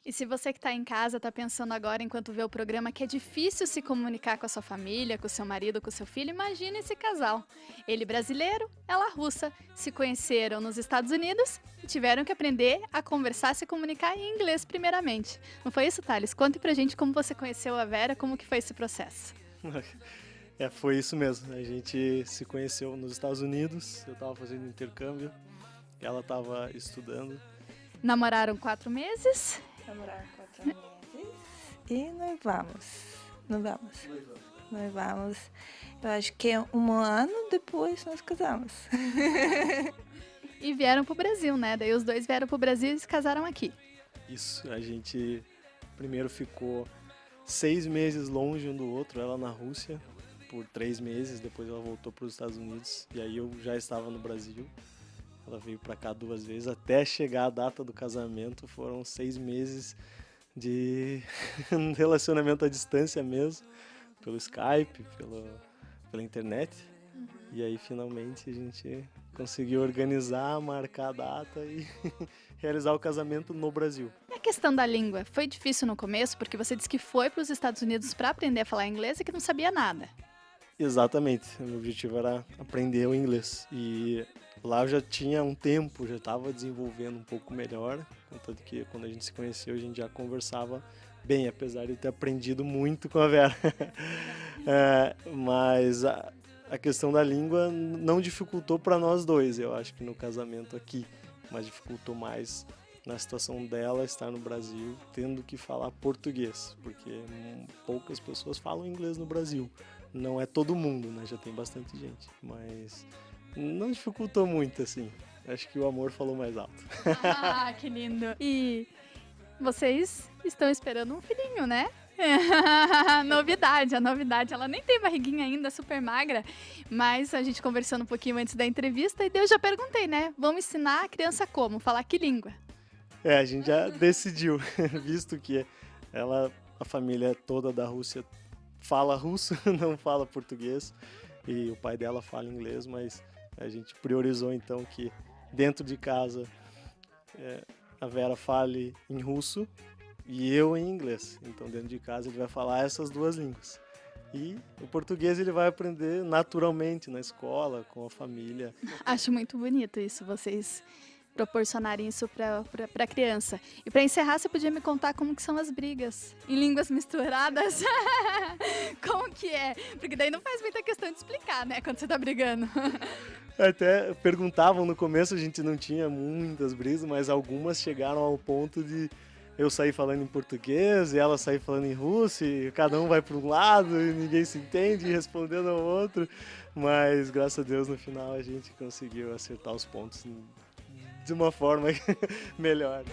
E se você que está em casa está pensando agora, enquanto vê o programa, que é difícil se comunicar com a sua família, com o seu marido, com o seu filho, imagine esse casal. Ele brasileiro, ela russa. Se conheceram nos Estados Unidos e tiveram que aprender a conversar, se comunicar em inglês primeiramente. Não foi isso, Thales? Conte pra gente como você conheceu a Vera, como que foi esse processo. Foi isso mesmo. A gente se conheceu nos Estados Unidos, eu estava fazendo intercâmbio, ela estava estudando. Namoraram 4 meses. Namorar 4 meses e noivamos. Noivamos. Eu acho que 1 ano depois nós casamos. E vieram pro Brasil, né? Daí os dois vieram pro Brasil e se casaram aqui. Isso, a gente primeiro ficou 6 meses longe um do outro, ela na Rússia, por 3 meses, depois ela voltou para os Estados Unidos, e aí eu já estava no Brasil. Ela veio para cá 2 vezes, até chegar a data do casamento, foram 6 meses de relacionamento à distância mesmo, pelo Skype, pela internet. E aí finalmente a gente conseguiu organizar, marcar a data e realizar o casamento no Brasil. E a questão da língua, foi difícil no começo, porque você disse que foi para os Estados Unidos para aprender a falar inglês e que não sabia nada. Exatamente, o meu objetivo era aprender o inglês. E lá eu já tinha um tempo, já estava desenvolvendo um pouco melhor, contanto que quando a gente se conheceu a gente já conversava bem, apesar de ter aprendido muito com a Vera. Mas a questão da língua não dificultou para nós dois, eu acho que no casamento aqui, mas dificultou mais na situação dela estar no Brasil tendo que falar português, porque poucas pessoas falam inglês no Brasil. Não é todo mundo, né? Já tem bastante gente, mas não dificultou muito, assim. Acho que o amor falou mais alto. Ah, que lindo. E vocês estão esperando um filhinho, né? Novidade, a novidade. Ela nem tem barriguinha ainda, super magra, mas a gente conversando um pouquinho antes da entrevista e eu já perguntei, né? Vamos ensinar a criança como? Falar que língua? A gente já decidiu, visto que a família toda da Rússia fala russo, não fala português, e o pai dela fala inglês, mas a gente priorizou então que dentro de casa a Vera fale em russo e eu em inglês. Então dentro de casa ele vai falar essas duas línguas. E o português ele vai aprender naturalmente na escola, com a família. Acho muito bonito isso, vocês proporcionarem isso para a criança. E para encerrar, você podia me contar como que são as brigas em línguas misturadas? Como que é? Porque daí não faz muita questão de explicar, né, quando você tá brigando. Até perguntavam no começo, a gente não tinha muitas brigas, mas algumas chegaram ao ponto de eu sair falando em português e ela sair falando em russo, e cada um vai para um lado e ninguém se entende respondendo ao outro. Mas graças a Deus no final a gente conseguiu acertar os pontos de uma forma melhor.